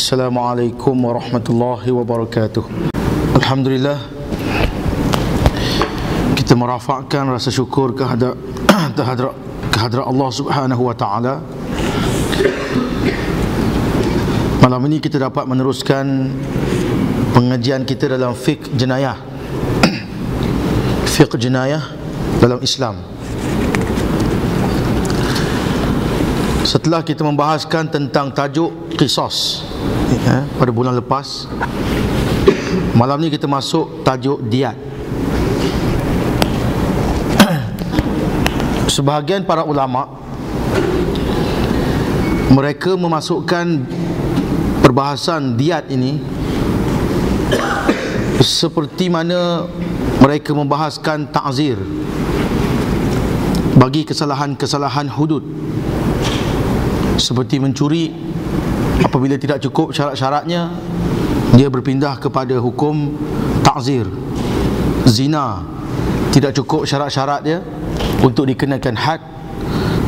Assalamualaikum warahmatullahi wabarakatuh. Alhamdulillah, kita merafakkan rasa syukur kehadrat Allah Subhanahu wa taala. Malam ini kita dapat meneruskan pengajian kita dalam fiqh jenayah. Fiqh jenayah dalam Islam. Setelah kita membahaskan tentang tajuk qisas pada bulan lepas, malam ni kita masuk tajuk diyat. Sebahagian para ulama mereka memasukkan perbahasan diyat ini seperti mana mereka membahaskan ta'zir bagi kesalahan-kesalahan hudud, seperti mencuri. Apabila tidak cukup syarat-syaratnya, dia berpindah kepada hukum ta'zir. Zina, tidak cukup syarat-syarat dia untuk dikenakan had,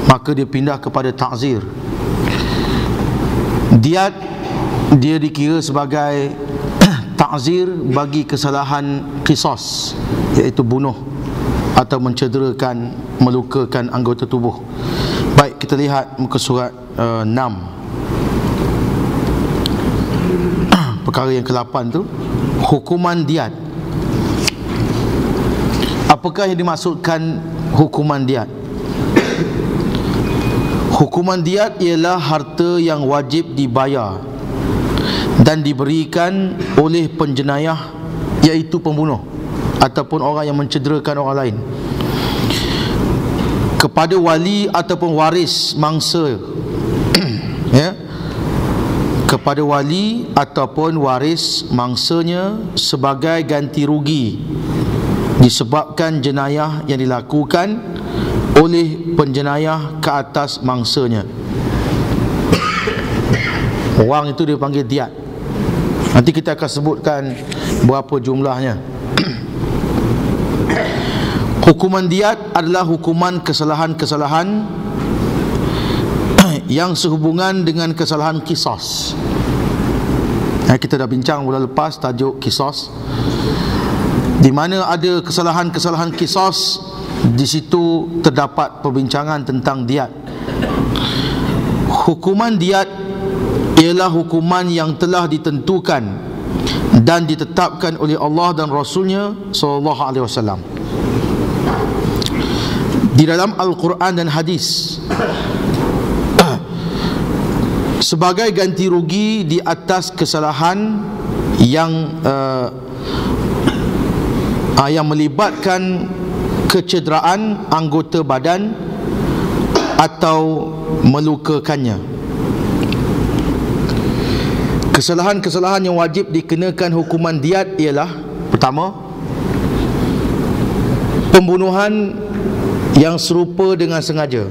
maka dia pindah kepada ta'zir. Diyat, dia dikira sebagai ta'zir bagi kesalahan qisas, iaitu bunuh atau mencederakan, melukakan anggota tubuh. Baik, kita lihat muka surat 6. Perkara yang ke-8 tu, hukuman diyat. Apakah yang dimaksudkan hukuman diyat? Hukuman diyat ialah harta yang wajib dibayar dan diberikan oleh penjenayah, iaitu pembunuh ataupun orang yang mencederakan orang lain, kepada wali ataupun waris mangsa ya, kepada wali ataupun waris mangsanya sebagai ganti rugi disebabkan jenayah yang dilakukan oleh penjenayah ke atas mangsanya. Wang itu dia panggil diyat. Nanti kita akan sebutkan berapa jumlahnya. Hukuman diyat adalah hukuman kesalahan-kesalahan yang sehubungan dengan kesalahan qisas. Kita dah bincang bulan lepas tajuk qisas. Di mana ada kesalahan-kesalahan qisas, di situ terdapat perbincangan tentang diyat. Hukuman diyat ialah hukuman yang telah ditentukan dan ditetapkan oleh Allah dan Rasulnya sallallahu alaihi wasallam di dalam Al-Quran dan hadis sebagai ganti rugi di atas kesalahan yang melibatkan kecederaan anggota badan atau melukakannya. Kesalahan-kesalahan yang wajib dikenakan hukuman diyat ialah: pertama, pembunuhan yang serupa dengan sengaja.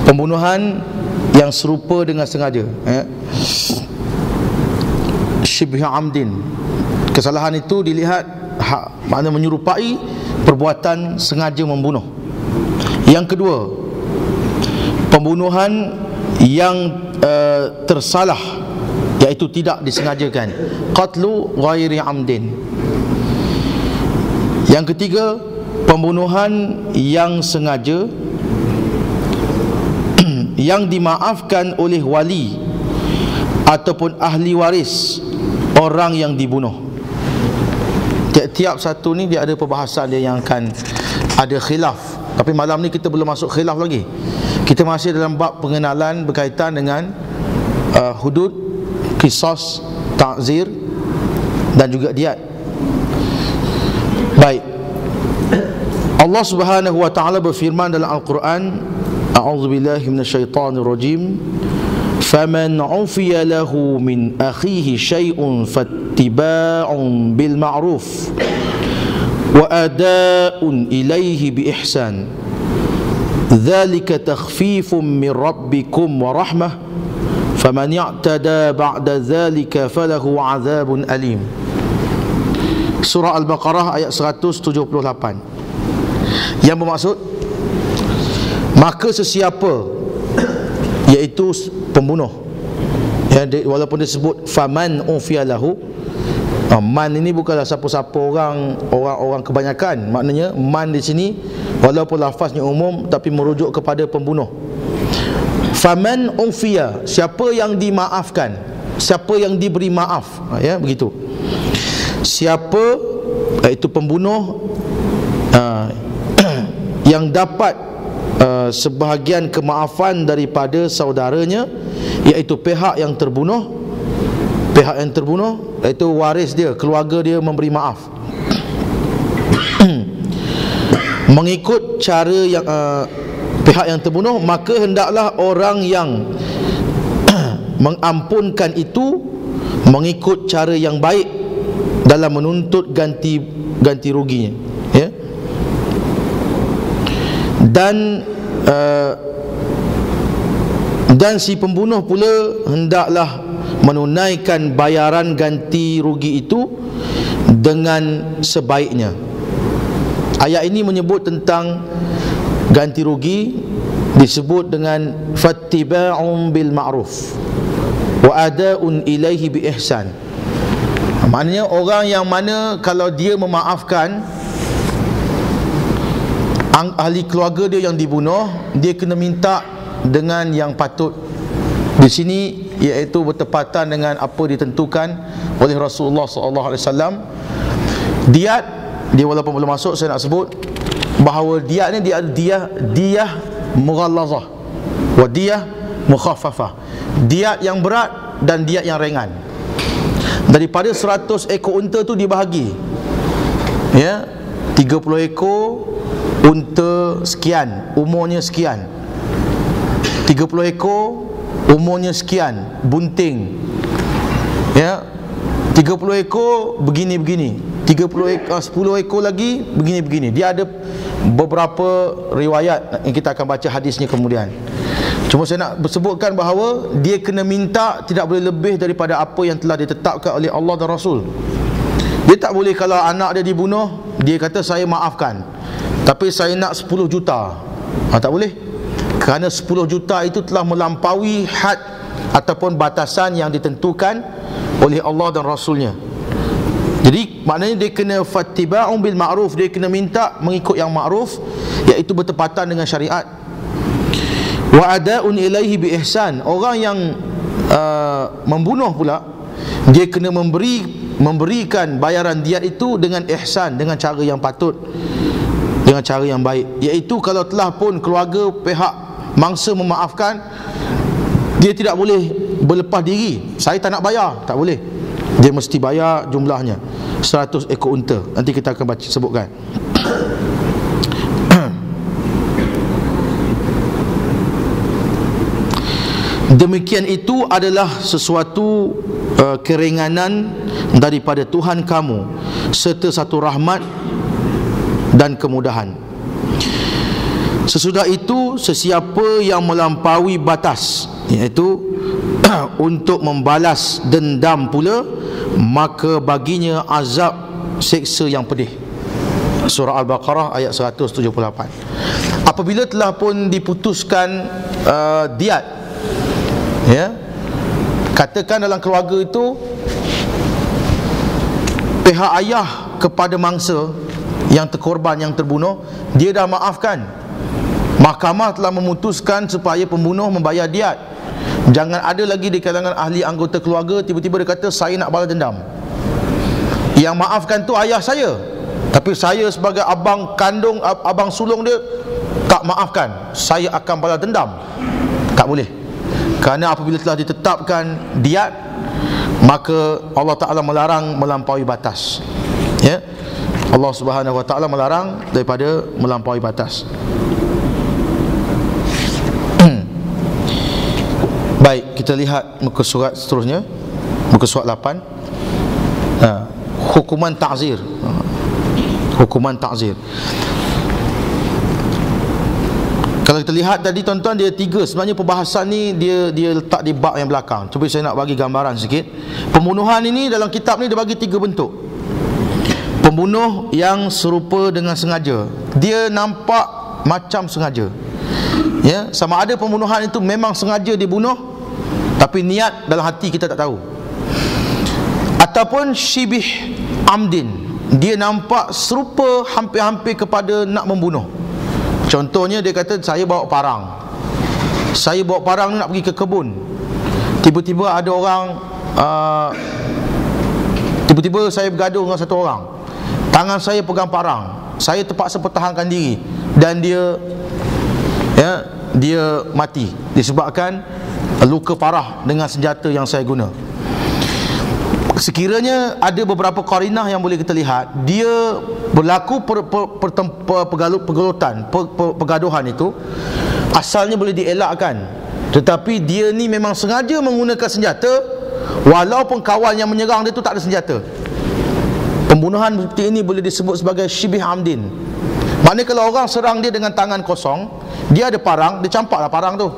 Pembunuhan yang serupa dengan sengaja, syibh amdin. Kesalahan itu dilihat makna menyerupai perbuatan sengaja membunuh. Yang kedua, pembunuhan yang tersalah, iaitu tidak disengajakan, qatlu ghairi amdin. Yang ketiga, pembunuhan yang sengaja yang dimaafkan oleh wali ataupun ahli waris orang yang dibunuh. Tiap-tiap satu ni dia ada perbahasan dia yang akan ada khilaf. Tapi malam ni kita belum masuk khilaf lagi. Kita masih dalam bab pengenalan berkaitan dengan hudud, qisas, ta'zir dan juga diyat. Baik, Allah Subhanahu wa taala berfirman dalam Al-Quran, a'udzubillahi minasyaitonir rajim, faman 'ufiya lahu min akhihi syai'un fattiba'un bil ma'ruf wa ada'un ilaihi bi ihsan dzalika takhfifun min rabbikum wa rahmah faman i'tada ba'da dzalika falahu 'adzabun alim. Surah Al-Baqarah ayat 178, yang bermaksud, maka sesiapa, iaitu pembunuh, Ya, walaupun disebut faman ufiya lahu, man ini bukanlah siapa-siapa orang kebanyakan. Maknanya man di sini walaupun lafaznya umum tapi merujuk kepada pembunuh. Faman ufiya, siapa yang dimaafkan, siapa yang diberi maaf, ya begitu. Siapa, iaitu pembunuh yang dapat sebahagian kemaafan daripada saudaranya, iaitu pihak yang terbunuh, iaitu waris dia, keluarga dia memberi maaf mengikut cara yang pihak yang terbunuh, maka hendaklah orang yang mengampunkan itu mengikut cara yang baik dalam menuntut ganti ruginya, ya. Dan si pembunuh pula hendaklah menunaikan bayaran ganti rugi itu dengan sebaiknya. Ayat ini menyebut tentang ganti rugi, disebut dengan fattiba'un bil ma'ruf wa ada'un ilaihi bi ihsan. Maknanya orang yang mana kalau dia memaafkan ahli keluarga dia yang dibunuh, dia kena minta dengan yang patut. Di sini iaitu bertepatan dengan apa ditentukan oleh Rasulullah SAW. Diat, dia walaupun belum masuk, saya nak sebut bahawa diat ni dia ada diyah mughallazah wa diyah mukhaffafah. Diat yang berat dan diat yang ringan. Daripada 100 ekor unta tu dibahagi, ya, 30 ekor unta sekian, umurnya sekian, 30 ekor umurnya sekian, bunting, ya, 30 ekor begini-begini, 10 ekor lagi begini-begini. Dia ada beberapa riwayat yang kita akan baca hadisnya kemudian. Cuma saya nak sebutkan bahawa dia kena minta tidak boleh lebih daripada apa yang telah ditetapkan oleh Allah dan Rasul. Dia tak boleh kalau anak dia dibunuh, dia kata saya maafkan, tapi saya nak 10 juta. Tak boleh. Kerana 10 juta itu telah melampaui had ataupun batasan yang ditentukan oleh Allah dan Rasulnya. Jadi maknanya dia kena fattiba'un bil ma'ruf, dia kena minta mengikut yang ma'ruf, iaitu bertepatan dengan syariat. Wa ada'un ilaihi bi ihsan. Orang yang membunuh pula, dia kena memberikan bayaran diat itu dengan ihsan, dengan cara yang patut, dengan cara yang baik. Iaitu kalau telah pun keluarga pihak mangsa memaafkan, dia tidak boleh berlepas diri, saya tak nak bayar, tak boleh. Dia mesti bayar jumlahnya 100 ekor unta. Nanti kita akan sebutkan. Demikian itu adalah sesuatu keringanan daripada Tuhan kamu, serta satu rahmat dan kemudahan. Sesudah itu, sesiapa yang melampaui batas, iaitu untuk membalas dendam pula, maka baginya azab seksa yang pedih. Surah Al-Baqarah ayat 178. Apabila telah pun diputuskan diat, ya, katakan dalam keluarga itu pihak ayah kepada mangsa yang terkorban, yang terbunuh, dia dah maafkan, mahkamah telah memutuskan supaya pembunuh membayar diat. Jangan ada lagi di kalangan ahli anggota keluarga tiba-tiba dia kata saya nak balas dendam. Yang maafkan tu ayah saya, tapi saya sebagai abang kandung, abang sulung dia tak maafkan, saya akan balas dendam. Tak boleh. Kerana apabila telah ditetapkan diat, maka Allah Ta'ala melarang melampaui batas, ya. Allah Subhanahu Wa Ta'ala melarang daripada melampaui batas. Baik, kita lihat muka surat seterusnya, muka surat 8. Hukuman ta'zir. Hukuman ta'zir. Kalau kita lihat tadi tuan-tuan, dia 3. Sebenarnya perbahasan ni dia letak di bab yang belakang. Cuba saya nak bagi gambaran sikit. Pembunuhan ini dalam kitab ni dia bagi 3 bentuk. Pembunuh yang serupa dengan sengaja, dia nampak macam sengaja, ya, sama ada pembunuhan itu memang sengaja dibunuh, tapi niat dalam hati kita tak tahu. Ataupun syibih amdin, dia nampak serupa hampir-hampir kepada nak membunuh. Contohnya dia kata, saya bawa parang ni nak pergi ke kebun. Tiba-tiba ada orang tiba-tiba saya bergaduh dengan satu orang, tangan saya pegang parang, saya terpaksa pertahankan diri, dan dia mati disebabkan luka parah dengan senjata yang saya guna. Sekiranya ada beberapa qarinah yang boleh kita lihat, dia berlaku pergaduhan itu asalnya boleh dielakkan, tetapi dia ni memang sengaja menggunakan senjata walaupun kawan yang menyerang dia tu tak ada senjata. Pembunuhan seperti ini boleh disebut sebagai syibih amdin. Maknanya kalau orang serang dia dengan tangan kosong, dia ada parang, dia campaklah parang tu.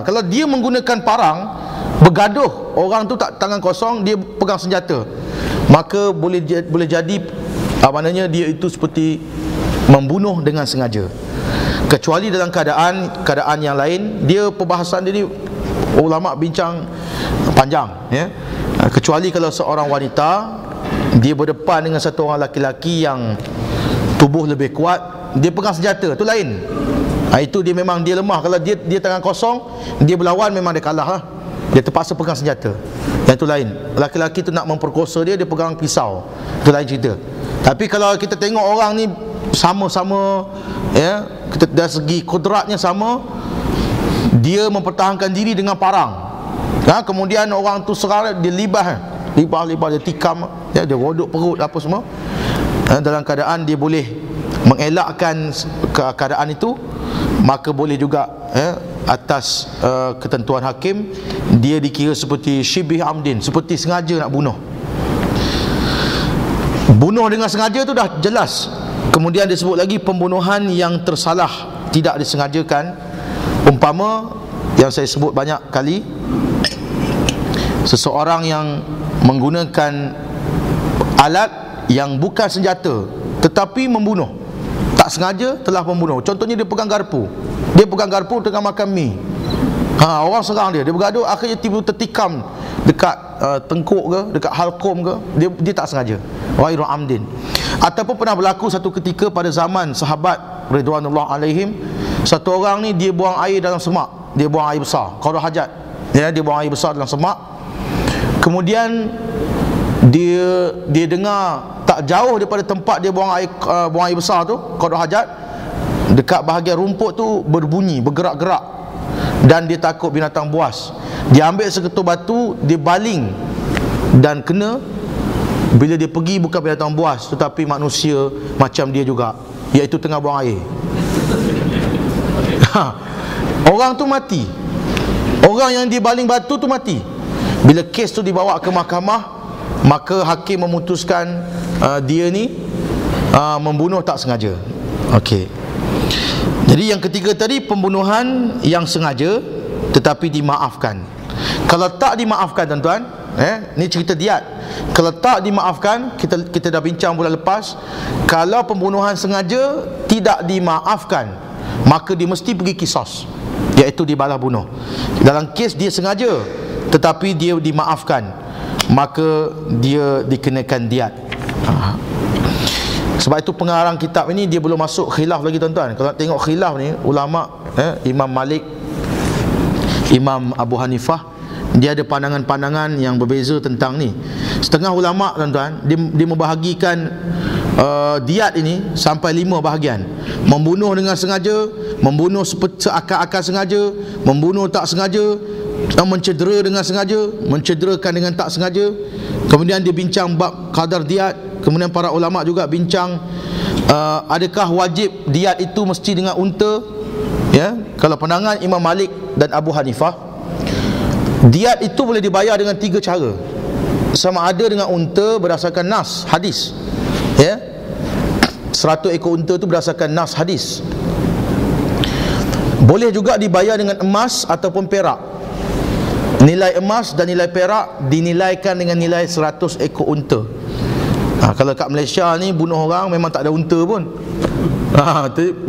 Kalau dia menggunakan parang, bergaduh, orang tu tak tangan kosong, dia pegang senjata, maka boleh jadi maknanya dia itu seperti membunuh dengan sengaja. Kecuali dalam keadaan yang lain, dia perbahasan dia ni ulama bincang panjang, ya. Kecuali kalau seorang wanita dia berdepan dengan satu orang laki-laki yang tubuh lebih kuat, dia pegang senjata, tu lain. Itu dia memang dia lemah. Kalau dia tangan kosong, dia berlawan, memang dia kalah lah. Dia terpaksa pegang senjata. Yang tu lain. Laki-laki tu nak memperkosa dia, dia pegang pisau, tu lain cerita. Tapi kalau kita tengok orang ni sama-sama, ya, kita dari segi kudratnya sama, dia mempertahankan diri dengan parang, kemudian orang tu serang dia, libah dia tikam, dia rodok perut apa semua, dalam keadaan dia boleh mengelakkan keadaan itu, maka boleh juga atas ketentuan hakim dia dikira seperti syibih amdin, seperti sengaja nak bunuh. Bunuh dengan sengaja tu dah jelas. Kemudian disebut lagi pembunuhan yang tersalah, tidak disengajakan. Umpama yang saya sebut banyak kali, seseorang yang menggunakan alat yang bukan senjata tetapi membunuh, tak sengaja telah membunuh. Contohnya dia pegang garpu tengah makan mi, orang serang dia bergaduh, akhirnya tiba tertikam dekat tengkuk ke, dekat halkom ke, dia tak sengaja, ghairu amdin. Ataupun pernah berlaku satu ketika pada zaman sahabat ridwanullah alaihim, satu orang ni dia buang air dalam semak, dia buang air besar, qada hajat, dia buang air besar dalam semak. Kemudian dia dengar tak jauh daripada tempat dia buang air besar tu, qada hajat, dekat bahagian rumput tu berbunyi, bergerak-gerak, dan dia takut binatang buas. Dia ambil seketul batu, dia baling dan kena. Bila dia pergi, bukan binatang buas tetapi manusia macam dia juga, iaitu tengah buang air. Orang tu mati, orang yang dia baling batu tu mati. Bila kes tu dibawa ke mahkamah, maka hakim memutuskan dia ni membunuh tak sengaja. Okey. Jadi yang ketiga tadi, pembunuhan yang sengaja tetapi dimaafkan. Kalau tak dimaafkan, tuan-tuan, ni cerita diat. Kalau tak dimaafkan, kita dah bincang bulan lepas, kalau pembunuhan sengaja tidak dimaafkan, maka dia mesti pergi kisos, iaitu dibalas bunuh. Dalam kes dia sengaja tetapi dia dimaafkan, maka dia dikenakan diat. Sebab itu pengarang kitab ini dia belum masuk khilaf lagi, tuan-tuan. Kalau tengok khilaf ni, ulama Imam Malik, Imam Abu Hanifah, dia ada pandangan-pandangan yang berbeza tentang ni. Setengah ulama, tuan-tuan, dia membahagikan diat ini sampai 5 bahagian. Membunuh dengan sengaja, membunuh seakal-akal sengaja, membunuh tak sengaja, mencedera dengan sengaja, mencederakan dengan tak sengaja. Kemudian dia bincang bab kadar diat. Kemudian para ulama juga bincang adakah wajib diat itu mesti dengan unta, ya? Kalau pandangan Imam Malik dan Abu Hanifah, diat itu boleh dibayar dengan 3 cara. Sama ada dengan unta berdasarkan nas hadis, ya, 100 ekor unta itu berdasarkan nas hadis. Boleh juga dibayar dengan emas ataupun perak. Nilai emas dan nilai perak dinilaikan dengan nilai 100 ekor unta. Kalau kat Malaysia ni bunuh orang memang tak ada unta pun,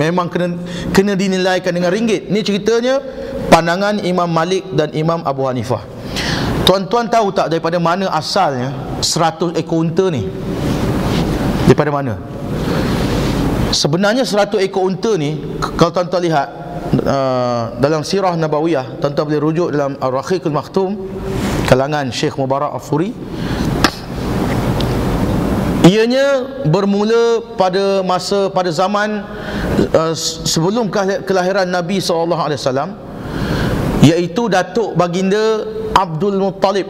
memang kena dinilaikan dengan ringgit. Ni ceritanya pandangan Imam Malik dan Imam Abu Hanifah. Tuan-tuan tahu tak daripada mana asalnya 100 ekor unta ni? Daripada mana? Sebenarnya 100 ekor unta ni, kalau tuan-tuan lihat dalam Sirah Nabawiyah, tuan-tuan boleh rujuk dalam Ar-Rahiqul Makhtum kalangan Syekh Mubarak Al-Furi. Ianya bermula pada zaman sebelum kelahiran Nabi SAW, iaitu Datuk Baginda Abdul Muttalib,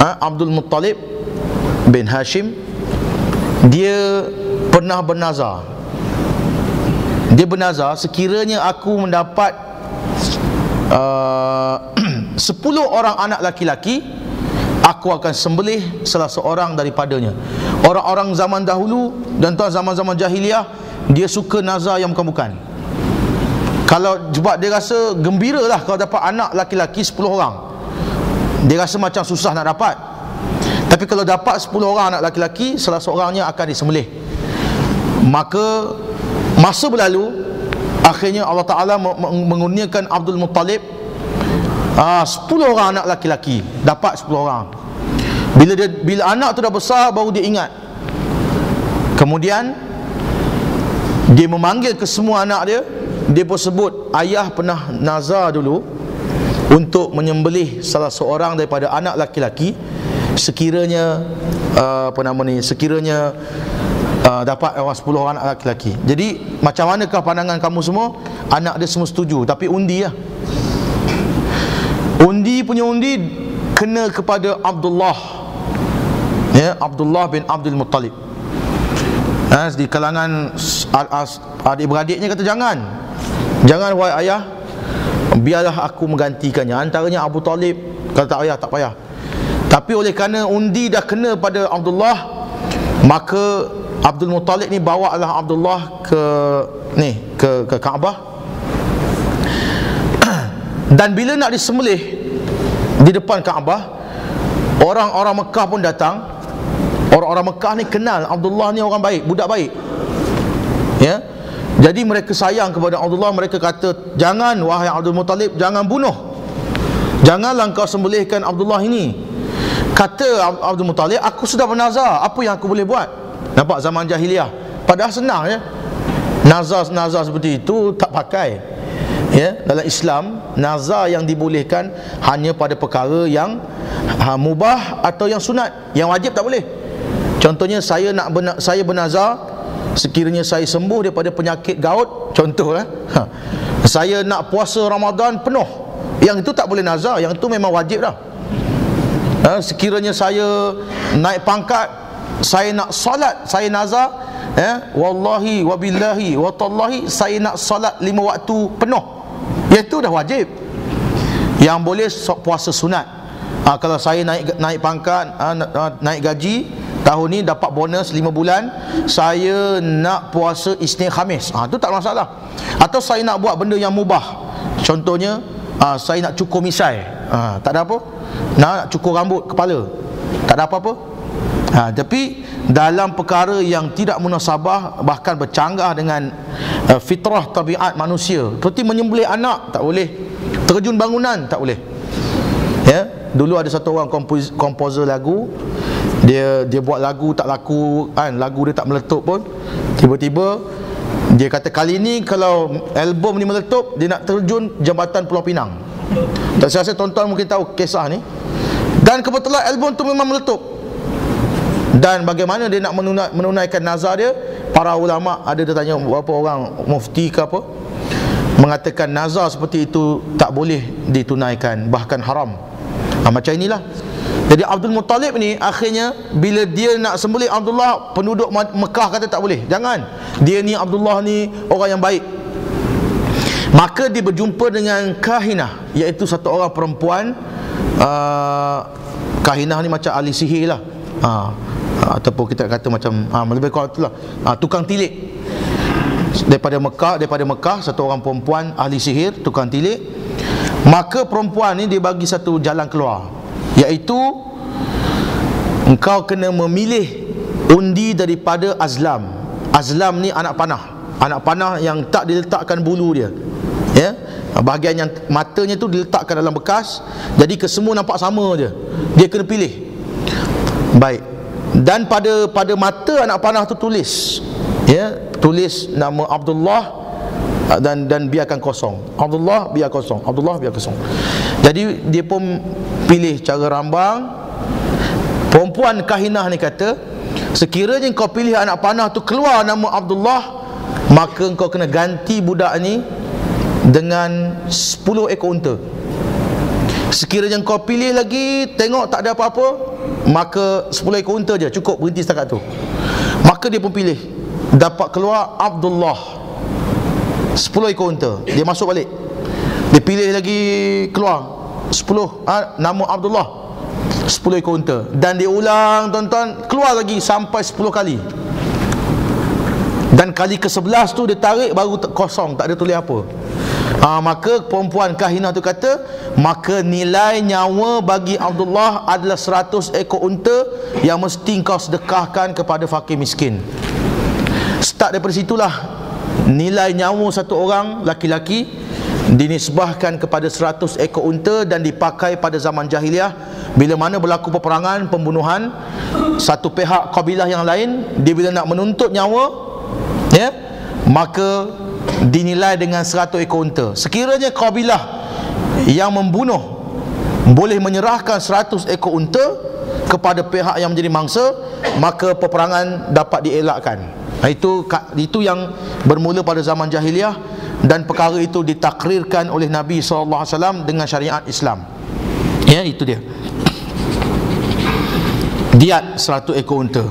Abdul Muttalib bin Hashim. Dia pernah bernazar. Dia bernazar, sekiranya aku mendapat 10 orang anak laki-laki, aku akan sembelih salah seorang daripadanya. Orang-orang zaman dahulu dan zaman-zaman jahiliah, dia suka nazar yang bukan-bukan. Kalau sebab dia rasa gembira lah kalau dapat anak laki-laki 10 orang. Dia rasa macam susah nak dapat. Tapi kalau dapat 10 orang anak laki-laki, salah seorangnya akan disembelih. Maka masa berlalu, akhirnya Allah Ta'ala mengurniakan Abdul Muttalib 10 orang anak laki-laki, dapat 10 orang. Bila anak tu dah besar, baru dia ingat. Kemudian dia memanggil ke semua anak dia. Dia pun sebut, ayah pernah nazar dulu untuk menyembelih salah seorang daripada anak laki-laki, sekiranya sekiranya dapat 10 orang anak laki-laki. Jadi macam manakah pandangan kamu semua? Anak dia semua setuju, tapi undi lah. Undi kena kepada Abdullah, ya, Abdullah bin Abdul Muttalib. Di kalangan adik-beradiknya kata jangan wahai ayah, biarlah aku menggantikannya. Antaranya Abu Talib kata tak payah, tak payah. Tapi oleh kerana undi dah kena pada Abdullah, maka Abdul Muttalib ni bawalah Abdullah ke Kaabah. Dan bila nak disembelih di depan Kaabah, orang-orang Mekah pun datang. Orang-orang Mekah ni kenal Abdullah ni orang baik, budak baik, ya. Jadi mereka sayang kepada Abdullah. Mereka kata, jangan wahai Abdul Muttalib, jangan bunuh, janganlah kau sembelihkan Abdullah ini. Kata Abdul Muttalib, aku sudah bernazar, apa yang aku boleh buat? Nampak zaman jahiliah, padahal senang, ya. Nazar seperti itu tak pakai, ya. Dalam Islam, nazar yang dibolehkan hanya pada perkara yang mubah atau yang sunat. Yang wajib tak boleh. Contohnya saya bernazar, sekiranya saya sembuh daripada penyakit gout, contoh, saya nak puasa Ramadan penuh, yang itu tak boleh nazar, yang itu memang wajib dah. Sekiranya saya naik pangkat, saya nak solat, saya nazar, wallahi wabillahi watallahi, saya nak solat 5 waktu penuh, itu dah wajib. Yang boleh puasa sunat. Kalau saya naik pangkat, naik gaji, tahun ni dapat bonus 5 bulan, saya nak puasa Isnin Khamis, itu tak masalah. Atau saya nak buat benda yang mubah, contohnya saya nak cukur misai, tak ada apa. Nak cukur rambut kepala, tak ada apa-apa. Tapi dalam perkara yang tidak munasabah, bahkan bercanggah dengan fitrah tabiat manusia, seperti menyembelih anak, tak boleh. Terjun bangunan, tak boleh, ya. Dulu ada satu orang komposer lagu, dia buat lagu tak laku, lagu dia tak meletup pun. Tiba-tiba dia kata, kali ni kalau album ni meletup, dia nak terjun jambatan Pulau Pinang. Tak, saya rasa tuan-tuan mungkin tahu kisah ni. Dan kebetulan album tu memang meletup. Dan bagaimana dia nak menunaikan nazar dia? Para ulama, ada dia tanya berapa orang mufti ke apa, mengatakan nazar seperti itu tak boleh ditunaikan, bahkan haram. Macam inilah. Jadi Abdul Muttalib ni akhirnya bila dia nak sembelih Abdullah, penduduk Mekah kata tak boleh, jangan, dia ni Abdullah ni orang yang baik. Maka dia berjumpa dengan kahinah, iaitu satu orang perempuan. Kahinah ni macam ahli sihir lah, ataupun kita kata macam lebih kurang itulah, tukang tilik. Daripada Mekah, satu orang perempuan ahli sihir, tukang tilik. Maka perempuan ni dia bagi satu jalan keluar, iaitu engkau kena memilih undi daripada azlam. Azlam ni anak panah yang tak diletakkan bulu dia, ya. Bahagian yang matanya tu diletakkan dalam bekas, jadi kesemua nampak sama je. Dia kena pilih. Baik. Dan pada mata anak panah tu tulis, ya, tulis nama Abdullah, dan biarkan kosong. Abdullah biar kosong, Abdullah biar kosong. Jadi dia pun pilih cara rambang. Perempuan kahinah ni kata, sekiranya kau pilih anak panah tu keluar nama Abdullah, maka kau kena ganti budak ni dengan 10 ekor unta. Sekiranya kau pilih lagi, tengok tak ada apa-apa, maka 10 ekor unta je, cukup, berhenti setakat tu. Maka dia pun pilih, dapat keluar Abdullah, 10 ekor unta. Dia masuk balik, dia pilih lagi, keluar 10 nama Abdullah, 10 ekor unta. Dan dia ulang, tuan-tuan, keluar lagi sampai 10 kali. Dan kali ke-11 tu dia tarik, baru kosong, tak ada tulis apa. Maka perempuan kahinah tu kata, maka nilai nyawa bagi Abdullah adalah 100 ekor unta yang mesti kau sedekahkan kepada fakir miskin. Start daripada situlah nilai nyawa satu orang laki-laki dinisbahkan kepada 100 ekor unta, dan dipakai pada zaman jahiliah. Bila mana berlaku peperangan, pembunuhan, satu pihak kabilah yang lain, dia bila nak menuntut nyawa, ya, maka dinilai dengan 100 ekor unta. Sekiranya kabilah yang membunuh boleh menyerahkan 100 ekor unta kepada pihak yang menjadi mangsa, maka peperangan dapat dielakkan. Itu yang bermula pada zaman jahiliah, dan perkara itu ditakrirkan oleh Nabi SAW dengan syariat Islam. Ya, itu dia. Diat 100 ekor unta.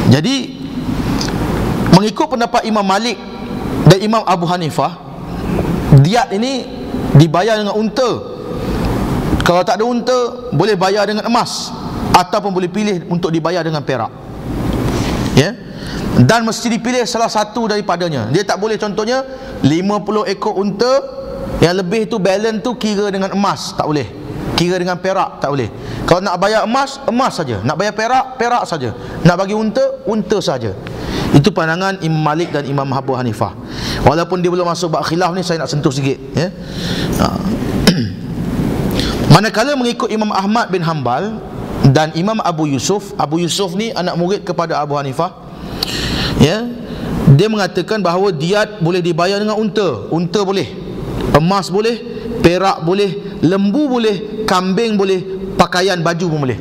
Jadi mengikut pendapat Imam Malik dan Imam Abu Hanifah, diat ini dibayar dengan unta. Kalau tak ada unta, boleh bayar dengan emas, ataupun boleh pilih untuk dibayar dengan perak. Ya. Dan mesti dipilih salah satu daripadanya. Dia tak boleh, contohnya 50 ekor unta, yang lebih tu balance tu kira dengan emas, tak boleh. Kira dengan perak, tak boleh. Kalau nak bayar emas, emas saja. Nak bayar perak, perak saja. Nak bagi unta, unta saja. Itu pandangan Imam Malik dan Imam Abu Hanifah. Walaupun dia belum masuk bab khilaf ni, saya nak sentuh sikit, ya. Manakala mengikut Imam Ahmad bin Hanbal dan Imam Abu Yusuf ni anak murid kepada Abu Hanifah, ya, dia mengatakan bahawa diat boleh dibayar dengan unta. Unta boleh, emas boleh, perak boleh, lembu boleh, kambing boleh, pakaian baju pun boleh.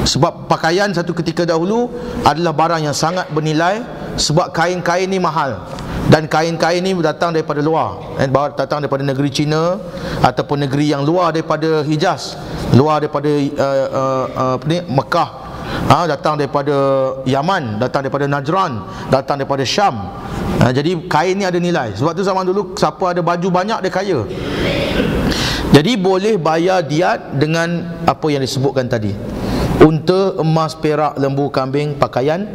Sebab pakaian satu ketika dahulu adalah barang yang sangat bernilai, sebab kain-kain ni mahal, dan kain-kain ni datang daripada luar, datang daripada negeri China ataupun negeri yang luar daripada Hijaz, luar daripada Mekah, datang daripada Yaman, datang daripada Najran, datang daripada Syam. Jadi kain ni ada nilai. Sebab tu zaman dulu siapa ada baju banyak, dia kaya. Jadi boleh bayar diat dengan apa yang disebutkan tadi: unta, emas, perak, lembu, kambing, pakaian.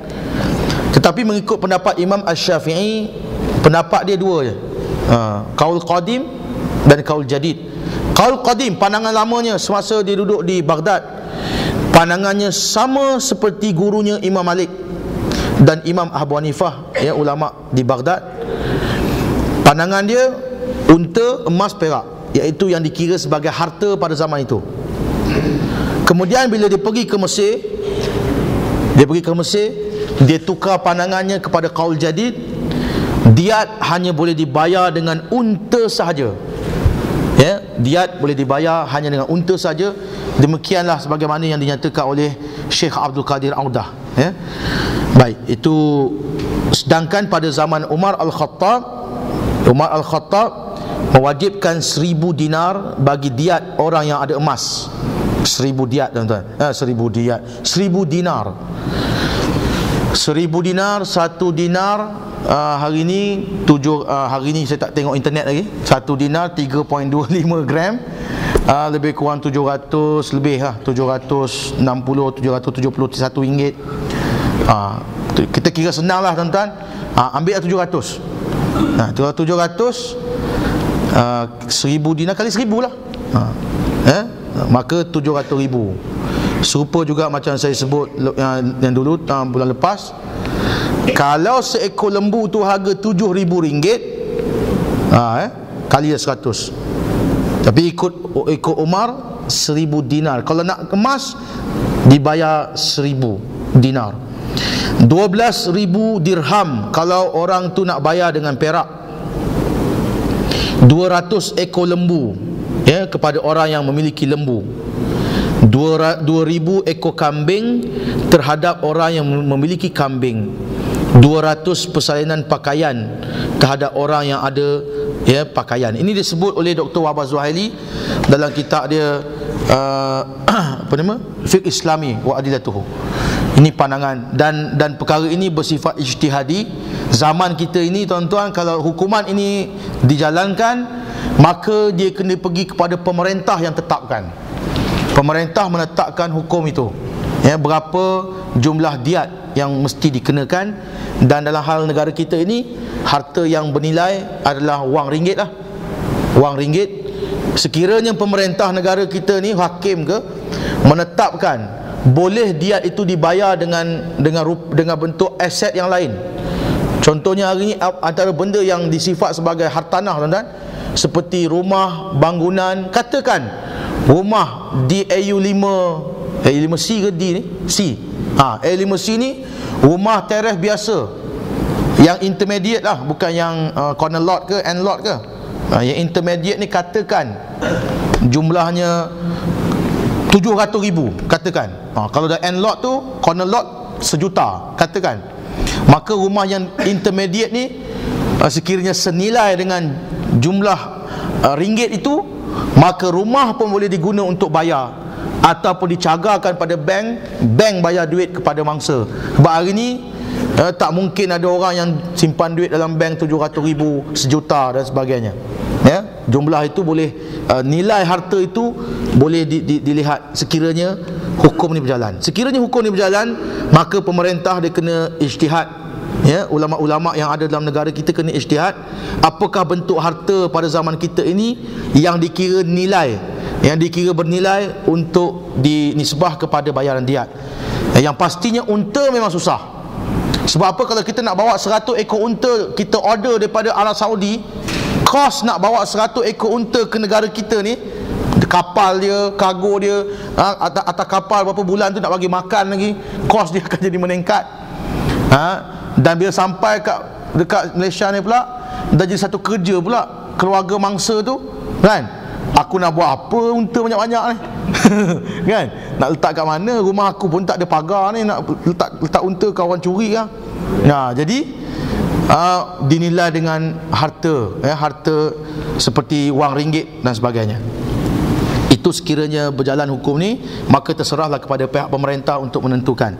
Tetapi mengikut pendapat Imam Asy-Syafi'i, pendapat dia dua je, qaul qadim dan qaul jadid. Qaul qadim, pandangan lamanya semasa dia duduk di Baghdad, pandangannya sama seperti gurunya Imam Malik dan Imam Abu Hanifah, ya, ulama di Baghdad. Pandangan dia unta, emas, perak, iaitu yang dikira sebagai harta pada zaman itu. Kemudian bila dia pergi ke Mesir, dia tukar pandangannya kepada qaul jadid. Diat hanya boleh dibayar dengan unta sahaja. Ya, diat boleh dibayar hanya dengan unta saja. Demikianlah sebagaimana yang dinyatakan oleh Syekh Abdul Qadir Audah, ya. Baik, itu. Sedangkan pada zaman Umar Al-Khattab mewajibkan 1000 dinar bagi diat orang yang ada emas. 1000 diat, tuan-tuan. 1000 dinar. 1000 dinar, 1 dinar hari ni hari ni saya tak tengok internet lagi. 1 dinar 3.25 gram, lebih kurang 700 lebih 760 771 ringgit. Kita kira senang lah, tuan-tuan. Ambil 700. 700 1000 dinar kali 1000 lah. Maka 700,000. Serupa juga macam saya sebut yang dulu bulan lepas. Kalau seekor lembu tu harga RM7,000, kali 100. Tapi ikut Umar 1000 dinar. Kalau nak emas dibayar 1000 dinar. 12,000 dirham kalau orang tu nak bayar dengan perak. 200 ekor lembu, ya, kepada orang yang memiliki lembu. 2,000 ekor kambing terhadap orang yang memiliki kambing. 200 persalinan pakaian terhadap orang yang ada, ya, pakaian. Ini disebut oleh Dr. Wahbah Zuhaili dalam kitab dia apa nama? Fiqh Islami wa Adilatuhu. Ini pandangan, dan perkara ini bersifat ijtihadi. Zaman kita ini, tuan-tuan, kalau hukuman ini dijalankan, maka dia kena pergi kepada pemerintah yang tetapkan. Pemerintah menetapkan hukum itu, ya, berapa jumlah diat yang mesti dikenakan. Dan dalam hal negara kita ini, harta yang bernilai adalah wang ringgit lah. Wang ringgit. Sekiranya pemerintah negara kita ni, hakim ke, menetapkan boleh diat itu dibayar dengan bentuk aset yang lain. Contohnya hari ini antara benda yang disifat sebagai hartanah, tuan-tuan, seperti rumah, bangunan. Katakan rumah di AU5C ke D ni? C. A5C ni rumah teres biasa, yang intermediate lah, bukan yang corner lot ke end lot ke. Yang intermediate ni katakan jumlahnya 700,000, katakan. Kalau dah end lot tu, corner lot 1,000,000, katakan. Maka rumah yang intermediate ni sekiranya senilai dengan jumlah ringgit itu, maka rumah pun boleh digunakan untuk bayar, ataupun dicagarkan pada bank bayar duit kepada mangsa. Sebab hari ni tak mungkin ada orang yang simpan duit dalam bank 700,000, 1,000,000 dan sebagainya, ya. Jumlah itu boleh, nilai harta itu boleh dilihat sekiranya hukum ni berjalan. Sekiranya hukum ni berjalan, maka pemerintah dia kena ijtihad, ya. Ulama-ulama yang ada dalam negara kita kena ijtihad, apakah bentuk harta pada zaman kita ini yang dikira nilai, yang dikira bernilai untuk dinisbah kepada bayaran diat. Yang pastinya unta memang susah. Sebab apa? Kalau kita nak bawa 100 ekor unta, kita order daripada Arab Saudi, kos nak bawa 100 ekor unta ke negara kita ni, kapal dia, kargo dia, atas kapal berapa bulan tu nak bagi makan lagi, kos dia akan jadi meningkat. Dan bila sampai dekat Malaysia ni pula, dah jadi satu kerja pula keluarga mangsa tu, kan? Aku nak buat apa unta banyak-banyak ni? Kan? Nak letak kat mana? Rumah aku pun tak ada pagar ni, nak letak unta kawan curi lah. Jadi dinilai dengan harta, ya, harta seperti wang ringgit dan sebagainya. Itu sekiranya berjalan hukum ni, maka terserahlah kepada pihak pemerintah untuk menentukan.